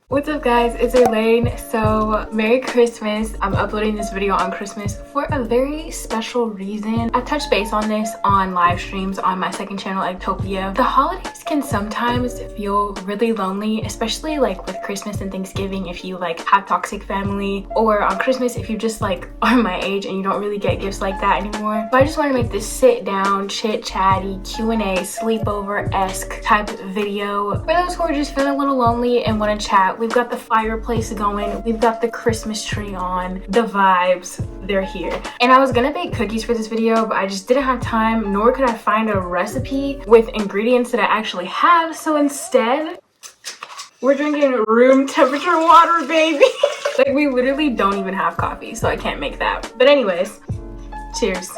What's up guys, it's Irlane. So Merry Christmas. I'm uploading this video on Christmas for a very special reason. I touched base on this on live streams on my second channel, Ectopia. The holidays can sometimes feel really lonely, especially like with Christmas and Thanksgiving if you like have toxic family, or on Christmas if you just like are my age and you don't really get gifts like that anymore. So I just want to make this sit down, chit chatty, Q&A, sleepover-esque type video for those who are just feeling a little lonely and want to chat. We've got the fireplace going, we've got the Christmas tree on, the vibes, they're here. And I was gonna bake cookies for this video, but I just didn't have time, nor could I find a recipe with ingredients that I actually have. So instead, we're drinking room temperature water, baby. Like, we literally don't even have coffee, so I can't make that. But anyways, cheers.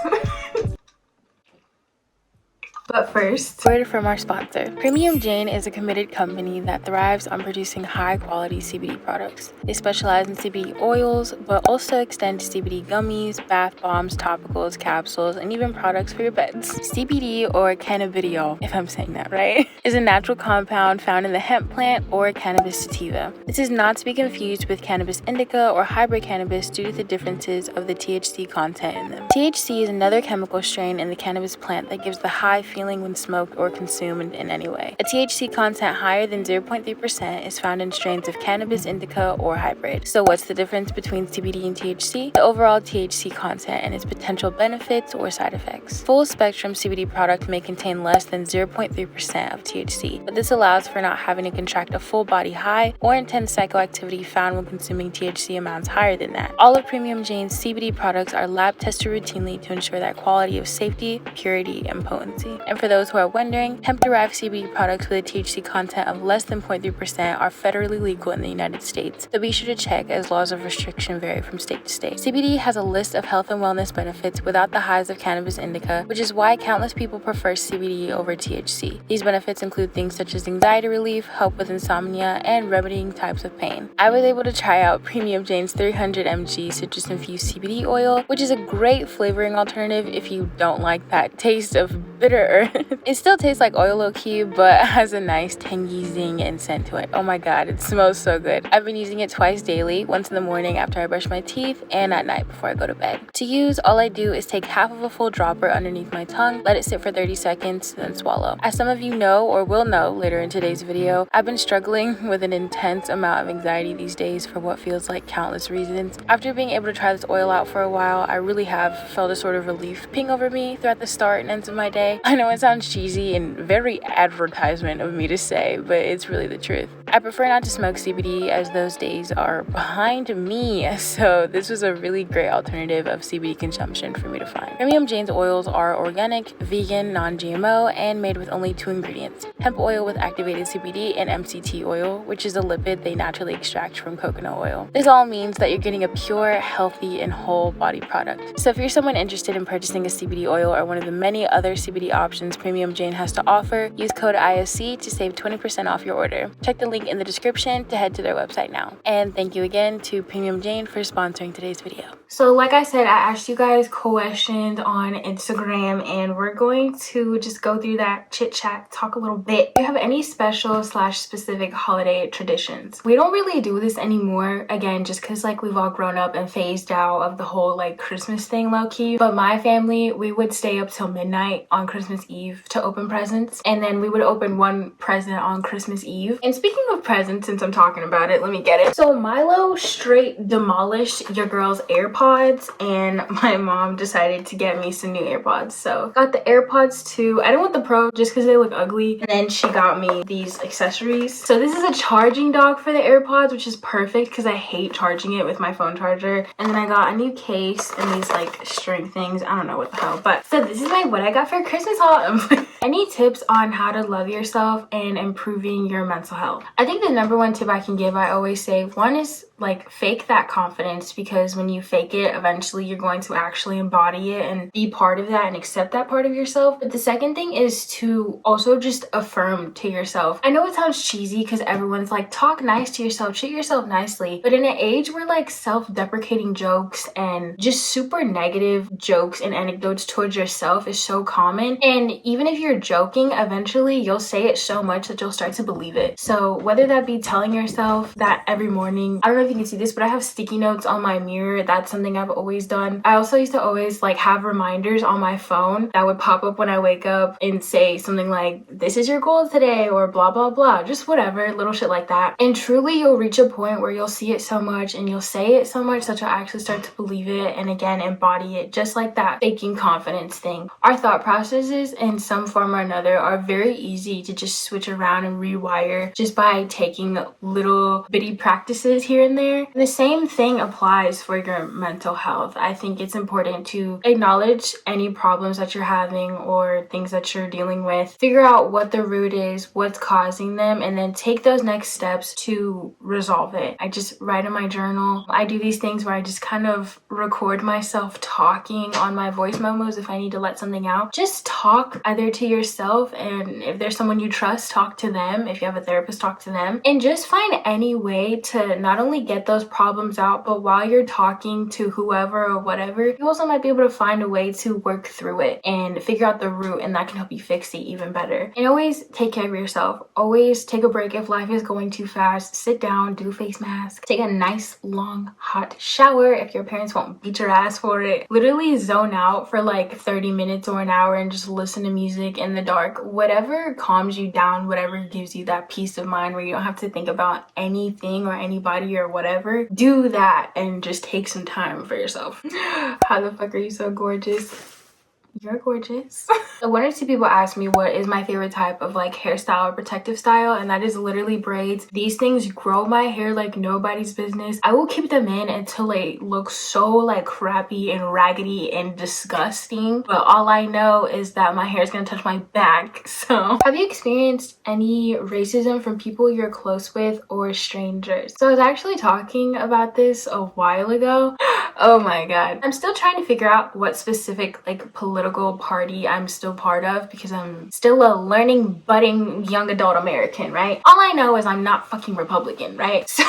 But first, word from our sponsor. premiumjane is a committed company that thrives on producing high-quality CBD products. They specialize in CBD oils, but also extend to CBD gummies, bath bombs, topicals, capsules, and even products for your beds. CBD, or cannabidiol, if I'm saying that right, is a natural compound found in the hemp plant or cannabis sativa. This is not to be confused with cannabis indica or hybrid cannabis due to the differences of the THC content in them. THC is another chemical strain in the cannabis plant that gives the high feeling when smoked or consumed in any way. A THC content higher than 0.3% is found in strains of cannabis indica or hybrid. So what's the difference between CBD and THC? The overall THC content and its potential benefits or side effects. Full spectrum CBD product may contain less than 0.3% of THC, but this allows for not having to contract a full body high or intense psychoactivity found when consuming THC amounts higher than that. All of premiumjane's CBD products are lab tested routinely to ensure that quality of safety, purity, and potency. And for those who are wondering, hemp-derived CBD products with a THC content of less than 0.3% are federally legal in the United States, so be sure to check as laws of restriction vary from state to state. CBD has a list of health and wellness benefits without the highs of cannabis indica, which is why countless people prefer CBD over THC. These benefits include things such as anxiety relief, help with insomnia, and remedying types of pain. I was able to try out premiumjane's 300 mg citrus-infused CBD oil, which is a great flavoring alternative if you don't like that taste of bitter. It still tastes like oil low-key, but has a nice tangy zing and scent to it. Oh my god, it smells so good. I've been using it twice daily, once in the morning after I brush my teeth and at night before I go to bed. To use, all I do is take half of a full dropper underneath my tongue, let it sit for 30 seconds, then swallow. As some of you know or will know later in today's video, I've been struggling with an intense amount of anxiety these days for what feels like countless reasons. After being able to try this oil out for a while, I really have felt a sort of relief ping over me throughout the start and ends of my day. I know it sounds cheesy and very advertisement of me to say, but it's really the truth. I prefer not to smoke CBD as those days are behind me, so this was a really great alternative of CBD consumption for me to find. premiumjane's oils are organic, vegan, non-GMO, and made with only 2 ingredients: hemp oil with activated CBD and MCT oil, which is a lipid they naturally extract from coconut oil. This all means that you're getting a pure, healthy, and whole body product. So if you're someone interested in purchasing a CBD oil or one of the many other CBD options premiumjane has to offer, use code ISC to save 20% off your order. Check the link in the description to head to their website now. And thank you again to premiumjane for sponsoring today's video. So like I said, I asked you guys questions on Instagram and we're going to just go through that chit chat, talk a little bit. Do you have any special / specific holiday traditions? We don't really do this anymore, again, just because like we've all grown up and phased out of the whole like Christmas thing low-key. But my family, we would stay up till midnight on Christmas Eve to open presents, and then we would open one present on Christmas Eve. And speaking of presents, since I'm talking about it, let me get it. So Milo straight demolished your girl's AirPods, and my mom decided to get me some new AirPods. So got the AirPods 2. I didn't want the Pro just because they look ugly, and then she got me these accessories. So this is a charging dock for the AirPods, which is perfect because I hate charging it with my phone charger. And then I got a new case and these like string things. I don't know what the hell, but so this is what I got for Christmas haul. Any tips on how to love yourself and improving your mental health? I think the number one tip I can give, I always say, one is like fake that confidence, because when you fake it, eventually you're going to actually embody it and be part of that and accept that part of yourself. But the second thing is to also just affirm to yourself. I know it sounds cheesy because everyone's like, talk nice to yourself, treat yourself nicely, but in an age where like self-deprecating jokes and just super negative jokes and anecdotes towards yourself is so common, and even if you're you're joking, eventually you'll say it so much that you'll start to believe it. So whether that be telling yourself that every morning, I don't know if you can see this, but I have sticky notes on my mirror. That's something I've always done. I also used to always like have reminders on my phone that would pop up when I wake up and say something like, this is your goal today, or blah, blah, blah, just whatever, little shit like that. And truly you'll reach a point where you'll see it so much and you'll say it so much that you'll actually start to believe it, and again, embody it, just like that faking confidence thing. Our thought processes in some form or another are very easy to just switch around and rewire just by taking little bitty practices here and there. And the same thing applies for your mental health. I think it's important to acknowledge any problems that you're having or things that you're dealing with, figure out what the root is, what's causing them, and then take those next steps to resolve it. I just write in my journal. I do these things where I just kind of record myself talking on my voice memos if I need to let something out. Just talk either to yourself, and if there's someone you trust, talk to them. If you have a therapist, talk to them, and just find any way to not only get those problems out, but while you're talking to whoever or whatever, you also might be able to find a way to work through it and figure out the root, and that can help you fix it even better. And always take care of yourself. Always take a break if life is going too fast. Sit down, do a face mask, take a nice long hot shower if your parents won't beat your ass for it. Literally zone out for like 30 minutes or an hour and just listen to music in the dark. Whatever calms you down, whatever gives you that peace of mind where you don't have to think about anything or anybody or whatever, do that and just take some time for yourself. How the fuck are you so gorgeous? You're gorgeous. So one or two people asked me what is my favorite type of like hairstyle or protective style, and that is literally braids. These things grow my hair like nobody's business. I will keep them in until they look so like crappy and raggedy and disgusting, but all I know is that my hair is gonna touch my back. So have you experienced any racism from people you're close with or strangers? So I was actually talking about this a while ago. Oh my god, I'm still trying to figure out what specific like political party I'm still part of, because I'm still a learning, budding young adult American, right? All I know is I'm not fucking Republican, right? So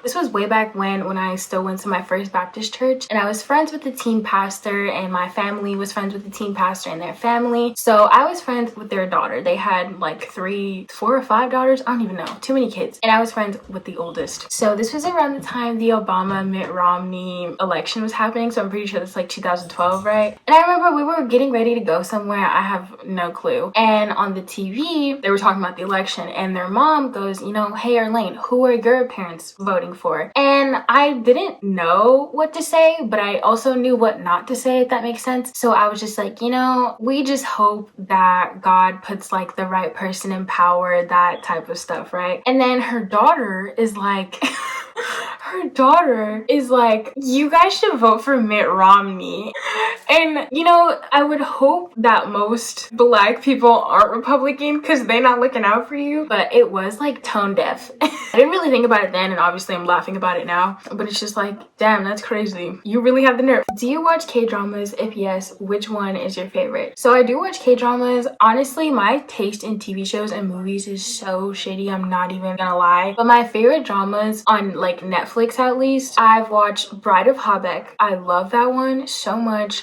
this was way back when I still went to my First Baptist church, and I was friends with the teen pastor, and my family was friends with the teen pastor and their family. So I was friends with their daughter. They had like 4 or 5 daughters. I don't even know, too many kids. And I was friends with the oldest. So this was around the time the Obama Mitt Romney election was happening, so I'm pretty sure that's like 2012, right? And I remember we were getting ready to go somewhere. I have no clue. And on the TV, they were talking about the election, and their mom goes, you know, hey Irlane, who are your parents voting for? And I didn't know what to say, but I also knew what not to say, if that makes sense. So I was just like, you know, we just hope that God puts like the right person in power, that type of stuff, right? And then her daughter is like you guys should vote for Mitt Romney. And you know, I would hope that most black people aren't Republican because they're not looking out for you, but it was like tone deaf. I didn't really think about it then, and obviously I'm laughing about it now, but it's just like, damn, that's crazy. You really have the nerve. Do you watch K-dramas? If yes, which one is your favorite? So I do watch K-dramas. Honestly, my taste in TV shows and movies is so shitty, I'm not even gonna lie. But my favorite dramas on like Netflix at least, I've watched Bride of Habeck. I love that one so much.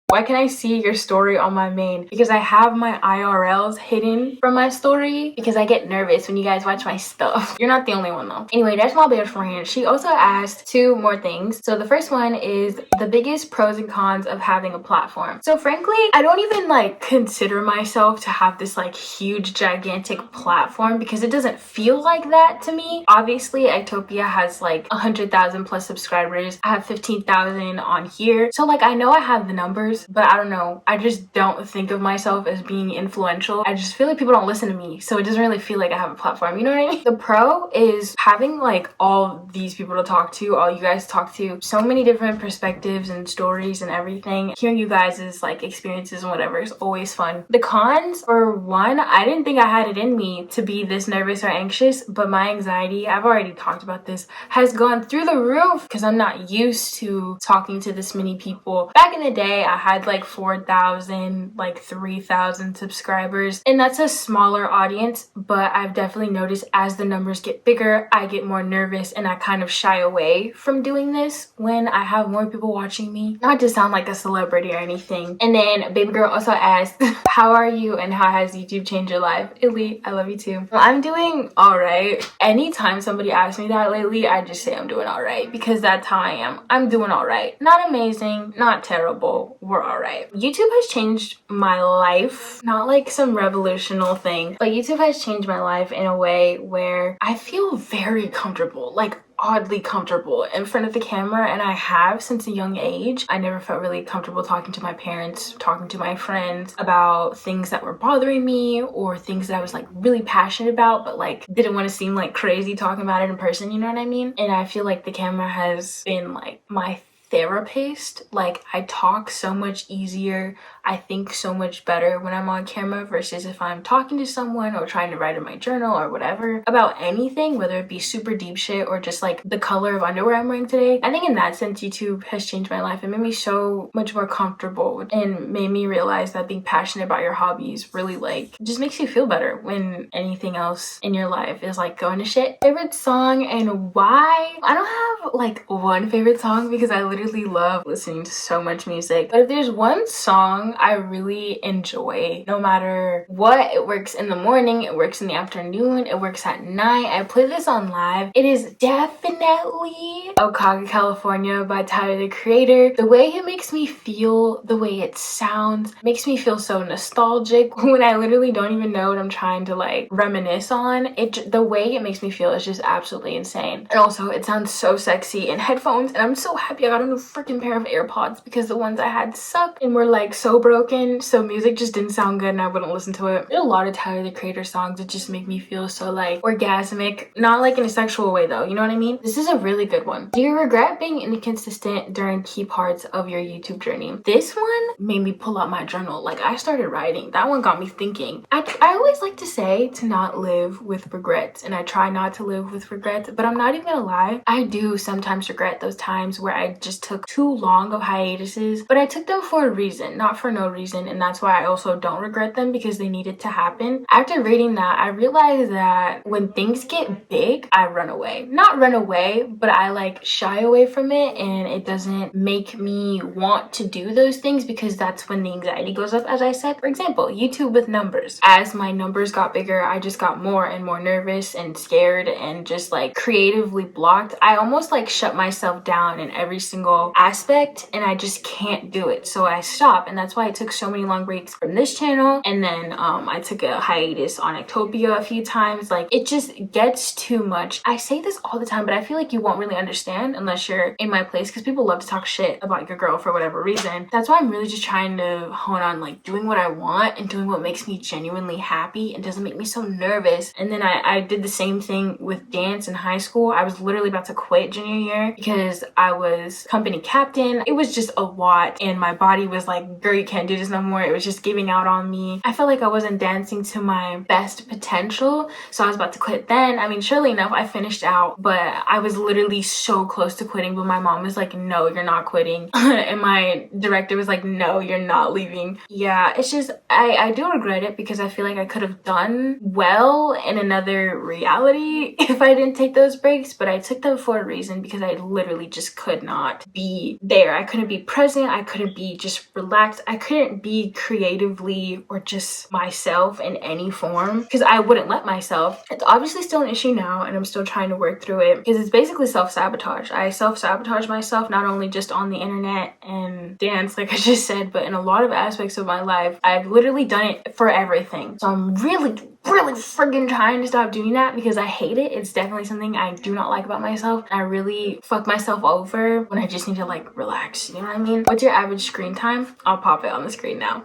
Why can I see your story on my main? Because I have my IRLs hidden from my story because I get nervous when you guys watch my stuff. You're not the only one though. Anyway, that's my best friend. She also asked 2 more things. So the first one is the biggest pros and cons of having a platform. So frankly, I don't even like consider myself to have this like huge gigantic platform because it doesn't feel like that to me. Obviously, Ectopia has like 100,000 plus subscribers. I have 15,000 on here. So like I know I have the numbers, but I don't know, I just don't think of myself as being influential. I just feel like people don't listen to me, so it doesn't really feel like I have a platform, you know what I mean? The pro is having like all these people to talk to, all you guys talk to, so many different perspectives and stories and everything. Hearing you guys' like experiences and whatever is always fun. The cons, for one, I didn't think I had it in me to be this nervous or anxious, but my anxiety, I've already talked about this, has gone through the roof because I'm not used to talking to this many people. Back in the day, I had like 4,000, like 3,000 subscribers, and that's a smaller audience. But I've definitely noticed as the numbers get bigger, I get more nervous and I kind of shy away from doing this when I have more people watching me. Not to sound like a celebrity or anything. And then baby girl also asked, how are you and how has YouTube changed your life? Elite, I love you too. I'm doing all right. Anytime somebody asks me that lately, I just say I'm doing all right, because that's how I am. I'm doing all right. Not amazing, not terrible. We're all right. YouTube has changed my life. Not like some revolutionary thing, but YouTube has changed my life in a way where I feel very comfortable, like oddly comfortable in front of the camera, and I have since a young age. I never felt really comfortable talking to my parents, talking to my friends about things that were bothering me or things that I was like really passionate about, but like didn't want to seem like crazy talking about it in person, you know what I mean? And I feel like the camera has been like my therapist. Like I talk so much easier, I think so much better when I'm on camera versus if I'm talking to someone or trying to write in my journal or whatever about anything, whether it be super deep shit or just like the color of underwear I'm wearing today. I think in that sense YouTube has changed my life. It made me so much more comfortable and made me realize that being passionate about your hobbies really like just makes you feel better when anything else in your life is like going to shit. Favorite song and why? I don't have like one favorite song because I literally love listening to so much music, but if there's one song I really enjoy, no matter what, it works in the morning, it works in the afternoon, it works at night, I play this on live, it is definitely Okaka California by Tyler the Creator. The way it makes me feel, the way it sounds makes me feel so nostalgic when I literally don't even know what I'm trying to like reminisce on. The way it makes me feel is just absolutely insane, and also it sounds so sexy in headphones, and I'm so happy I got a new freaking pair of AirPods because the ones I had sucked and were like so broken, so music just didn't sound good and I wouldn't listen to it. There's a lot of Tyler the Creator songs that just make me feel so like orgasmic, not like in a sexual way though, you know what I mean? This is a really good one. Do you regret being inconsistent during key parts of your YouTube journey? This one made me pull out my journal. Like I started writing. That one got me thinking. I always like to say to not live with regrets, and I try not to live with regrets, but I'm not even gonna lie, I do sometimes regret those times where I just took too long of hiatuses, but I took them for a reason, not for no reason, and that's why I also don't regret them, because they needed to happen. After reading that, I realized that when things get big, I run away. Not run away, but I like shy away from it, and it doesn't make me want to do those things because that's when the anxiety goes up, as I said. For example, YouTube with numbers. As my numbers got bigger, I just got more and more nervous and scared and just like creatively blocked. I almost like shut myself down in every single aspect, and I just can't do it, so I stop. And that's why I took so many long breaks from this channel, and then I took a hiatus on Ectopia a few times. Like it just gets too much. I say this all the time, but I feel like you won't really understand unless you're in my place, because people love to talk shit about your girl for whatever reason. That's why I'm really just trying to hone on like doing what I want and doing what makes me genuinely happy and doesn't make me so nervous. And then I did the same thing with dance in high school. I was literally about to quit junior year because I was company captain. It was just a lot, and my body was like, girl, you can't do this no more. It was just giving out on me. I felt like I wasn't dancing to my best potential, so I was about to quit then. I mean, surely enough, I finished out, but I was literally so close to quitting, but my mom was like, no, you're not quitting. And my director was like, no, you're not leaving. Yeah, it's just, I do regret it because I feel like I could have done well in another reality if I didn't take those breaks, but I took them for a reason because I literally just could not be there. I couldn't be present. I couldn't be just relaxed. I couldn't be creatively or just myself in any form because I wouldn't let myself. It's obviously still an issue now, and I'm still trying to work through it because it's basically self-sabotage. I self-sabotage myself, not only just on the internet and dance, like I just said, but in a lot of aspects of my life. I've literally done it for everything. So I'm really friggin' trying to stop doing that because I hate it. It's definitely something I do not like about myself. I really fuck myself over when I just need to like relax, you know what I mean? What's your average screen time? I'll pop it on the screen now.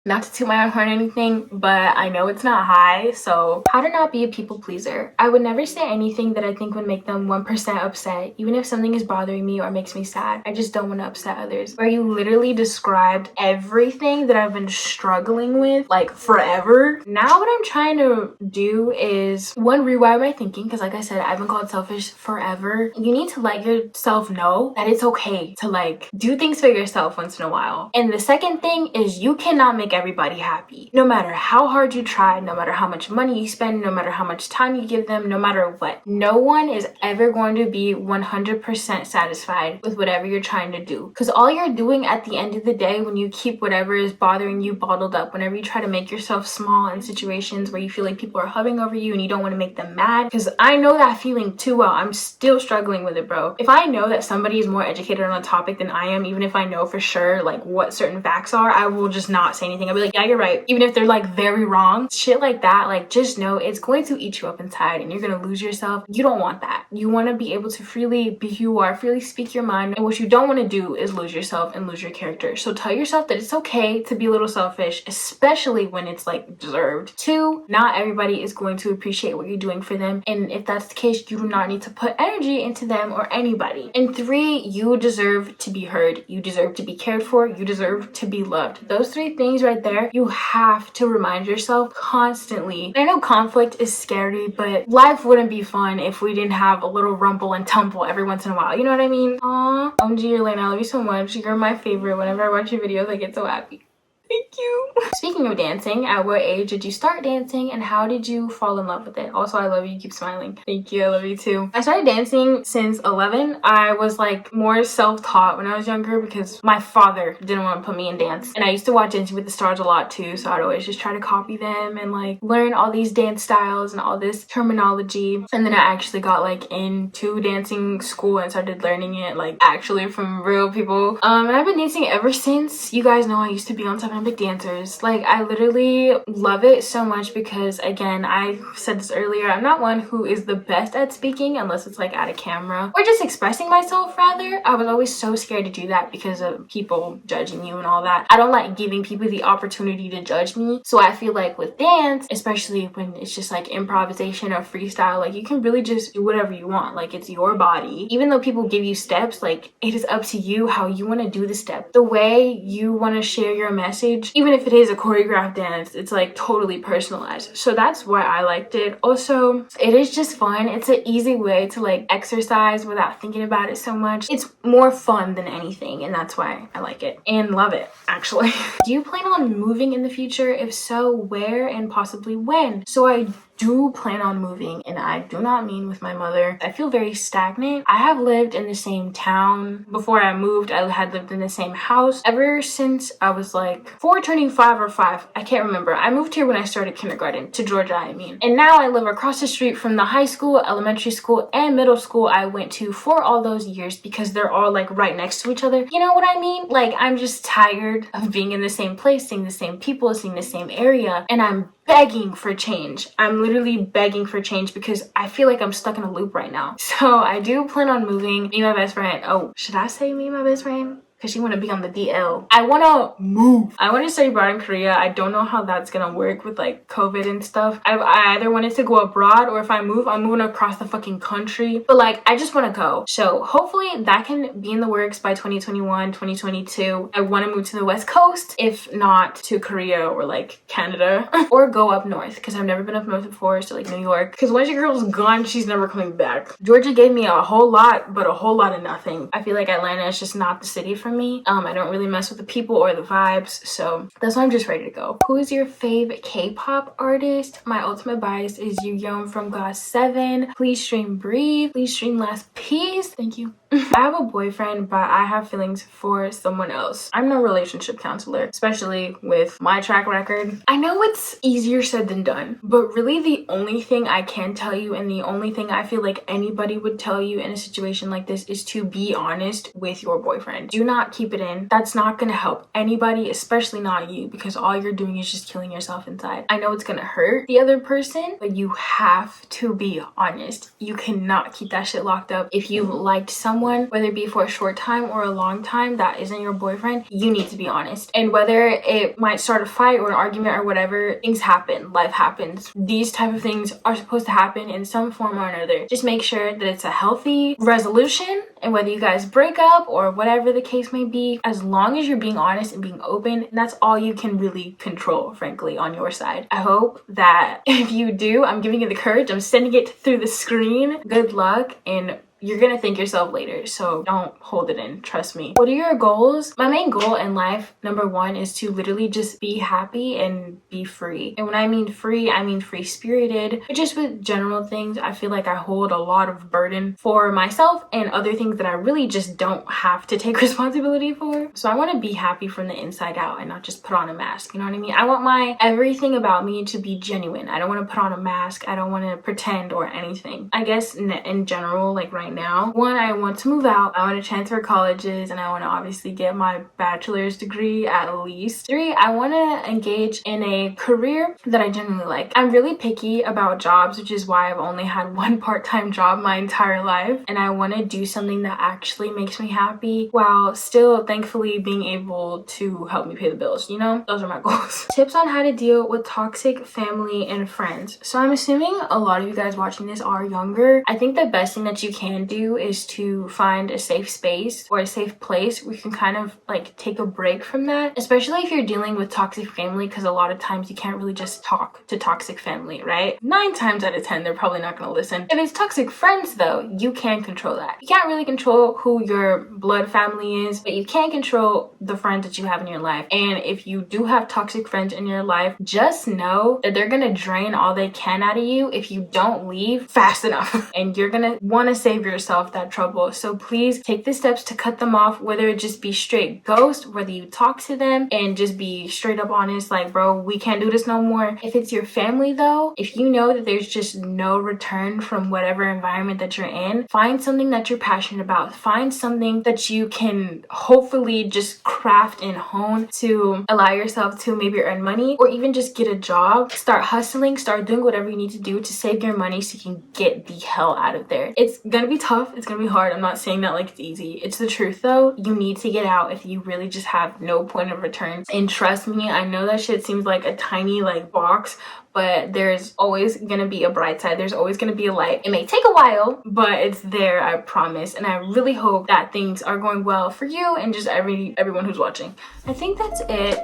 Not to toot my own horn or anything, but I know it's not high. So how to not be a people pleaser. I would never say anything that I think would make them 1% upset, even if something is bothering me or makes me sad. I just don't want to upset others. Where you literally described everything that I've been struggling with like forever. Now what I'm trying to do is one, rewire my thinking, because like I said, I've been called selfish forever. You need to let yourself know that it's okay to like do things for yourself once in a while. And the second thing is you cannot make everybody happy. No matter how hard you try, no matter how much money you spend, no matter how much time you give them, no matter what. No one is ever going to be 100% satisfied with whatever you're trying to do. Because all you're doing at the end of the day, when you keep whatever is bothering you bottled up, whenever you try to make yourself small in situations where you feel like people are hovering over you and you don't want to make them mad, because I know that feeling too well. I'm still struggling with it, bro. If I know that somebody is more educated on a topic than I am, even if I know for sure like what certain facts are, I will just not say anything. I'll be like, yeah, you're right, even if they're like very wrong. Shit like that, like just know it's going to eat you up inside and you're gonna lose yourself. You don't want that. You want to be able to freely be who you are, freely speak your mind, and what you don't want to do is lose yourself and lose your character. So tell yourself that it's okay to be a little selfish, especially when it's like deserved. 2, not everybody is going to appreciate what you're doing for them, and if that's the case, you do not need to put energy into them or anybody. And 3, you deserve to be heard, you deserve to be cared for, you deserve to be loved. Those 3 things right there, you have to remind yourself constantly. I know conflict is scary, but life wouldn't be fun if we didn't have a little rumble and tumble every once in a while. You know what I mean? Aw, OMG, Irlane, I love you so much. You're my favorite. Whenever I watch your videos, I get so happy. Thank you. Speaking of dancing, at what age did you start dancing and how did you fall in love with it? Also, I love you. Keep smiling. Thank you. I love you too. I started dancing since 11. I was like more self-taught when I was younger because my father didn't want to put me in dance. And I used to watch Dancing with the Stars a lot too. So I'd always just try to copy them and like learn all these dance styles and all this terminology. And then I actually got like into dancing school and started learning it like actually from real people. And I've been dancing ever since. You guys know I used to be on 7 Big Dancers. Like I literally love it so much because again, I said this earlier, I'm not one who is the best at speaking unless it's like at a camera or just expressing myself rather. I was always so scared to do that because of people judging you and all that. I don't like giving people the opportunity to judge me. So I feel like with dance, especially when it's just like improvisation or freestyle, like you can really just do whatever you want. Like it's your body. Even though people give you steps, like it is up to you how you want to do the step. The way you want to share your message, even if it is a choreographed dance, it's like totally personalized. So that's why I liked it. Also, it is just fun. It's an easy way to like exercise without thinking about it so much. It's more fun than anything, and that's why I like it and love it actually. Do you plan on moving in the future? If so, where and possibly when? So I do plan on moving, and I do not mean with my mother. I feel very stagnant. I have lived in the same town. Before I moved, I had lived in the same house ever since I was like 4 turning 5 or 5. I can't remember. I moved here when I started kindergarten to Georgia, I mean. And now I live across the street from the high school, elementary school, and middle school I went to for all those years because they're all like right next to each other. You know what I mean? Like I'm just tired of being in the same place, seeing the same people, seeing the same area, and I'm begging for change. I'm literally begging for change because I feel like I'm stuck in a loop right now. So I do plan on moving. Me and my best friend. Oh, should I say me and my best friend? Because she want to be on the DL. I want to move. I want to study abroad in Korea. I don't know how that's going to work with like COVID and stuff. I either wanted to go abroad, or if I move, I'm moving across the fucking country. But like, I just want to go. So hopefully that can be in the works by 2021, 2022. I want to move to the West Coast, if not to Korea or like Canada, or go up north because I've never been up north before. So like New York. Because once your girl's gone, she's never coming back. Georgia gave me a whole lot, but a whole lot of nothing. I feel like Atlanta is just not the city for me. I don't really mess with the people or the vibes, so that's why I'm just ready to go. Who is your fave K-pop artist? My ultimate bias is Yu from GOT7. Please stream Breathe. Please stream Last Piece. Thank you. I have a boyfriend, but I have feelings for someone else. I'm no relationship counselor, especially with my track record. I know it's easier said than done, but really the only thing I can tell you, and the only thing I feel like anybody would tell you in a situation like this, is to be honest with your boyfriend. Do not keep it in. That's not gonna help anybody, especially not you, because all you're doing is just killing yourself inside. I know it's gonna hurt the other person, but you have to be honest. You cannot keep that shit locked up. If you've liked someone someone, whether it be for a short time or a long time, that isn't your boyfriend, you need to be honest. And whether it might start a fight or an argument or whatever, things happen, life happens. These type of things are supposed to happen in some form or another. Just make sure that it's a healthy resolution, and whether you guys break up or whatever the case may be, as long as you're being honest and being open, that's all you can really control, frankly, on your side. I hope that if you do, I'm giving you the courage, I'm sending it through the screen. Good luck, and you're gonna thank yourself later, so don't hold it in, trust me. What are your goals? My main goal in life, number one, is to literally just be happy and be free. And when I mean free, I mean free spirited. But just with general things, I feel like I hold a lot of burden for myself and other things that I really just don't have to take responsibility for. So I want to be happy from the inside out and not just put on a mask, you know what I mean? I want my everything about me to be genuine. I don't want to put on a mask. I don't want to pretend or anything. I guess in general, like right now, one, I want to move out, I want to transfer colleges, and I want to obviously get my bachelor's degree at least. Three, I want to engage in a career that I genuinely like. I'm really picky about jobs, which is why I've only had one part-time job my entire life, and I want to do something that actually makes me happy while still thankfully being able to help me pay the bills, you know? Those are my goals. Tips on how to deal with toxic family and friends. So I'm assuming a lot of you guys watching this are younger. I think the best thing that you can do is to find a safe space or a safe place where you can kind of like take a break from that, especially if you're dealing with toxic family, because a lot of times you can't really just talk to toxic family, right? 9 times out of 10 they're probably not going to listen. If it's toxic friends though, you can control that. You can't really control who your blood family is, but you can control the friends that you have in your life. And if you do have toxic friends in your life, just know that they're going to drain all they can out of you if you don't leave fast enough. And you're going to want to save yourself that trouble. So please take the steps to cut them off, whether it just be straight ghost, whether you talk to them and just be straight up honest, like, bro, we can't do this no more. If it's your family though, if you know that there's just no return from whatever environment that you're in, find something that you're passionate about. Find something that you can hopefully just craft and hone to allow yourself to maybe earn money, or even just get a job. Start hustling, start doing whatever you need to do to save your money so you can get the hell out of there. It's gonna be tough, it's gonna be hard. I'm not saying that like it's easy. It's the truth though. You need to get out if you really just have no point of return. And trust me, I know that shit seems like a tiny like box, but there's always gonna be a bright side. There's always gonna be a light. It may take a while, but it's there, I promise. And I really hope that things are going well for you and just everyone who's watching. I think that's it.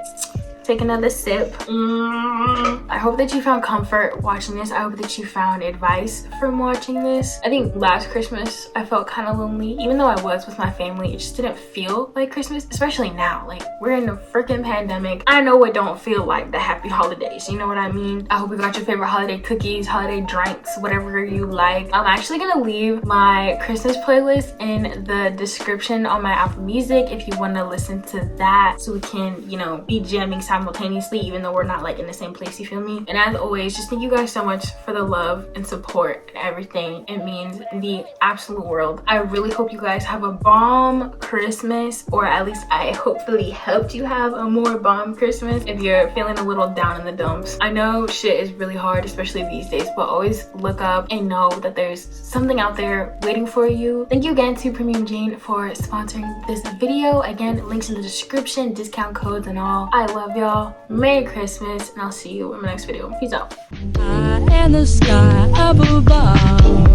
Take another sip. I hope that you found comfort watching this. I hope that you found advice from watching this. I think last Christmas I felt kind of lonely. Even though I was with my family, it just didn't feel like Christmas, especially now. Like, we're in a freaking pandemic. I know it don't feel like the happy holidays, you know what I mean? I hope you got your favorite holiday cookies, holiday drinks, whatever you like. I'm actually gonna leave my Christmas playlist in the description on my Apple Music if you want to listen to that, so we can, you know, be jamming simultaneously, even though we're not like in the same place, you feel me? And as always, just thank you guys so much for the love and support and everything. It means the absolute world. I really hope you guys have a bomb Christmas, or at least I hopefully helped you have a more bomb Christmas if you're feeling a little down in the dumps. I know shit is really hard, especially these days, but always look up and know that there's something out there waiting for you. Thank you again to Premium Jane for sponsoring this video. Again, links in the description, discount codes and all. I love y'all. Merry Christmas, and I'll see you in my next video. Peace out. And the sky up above.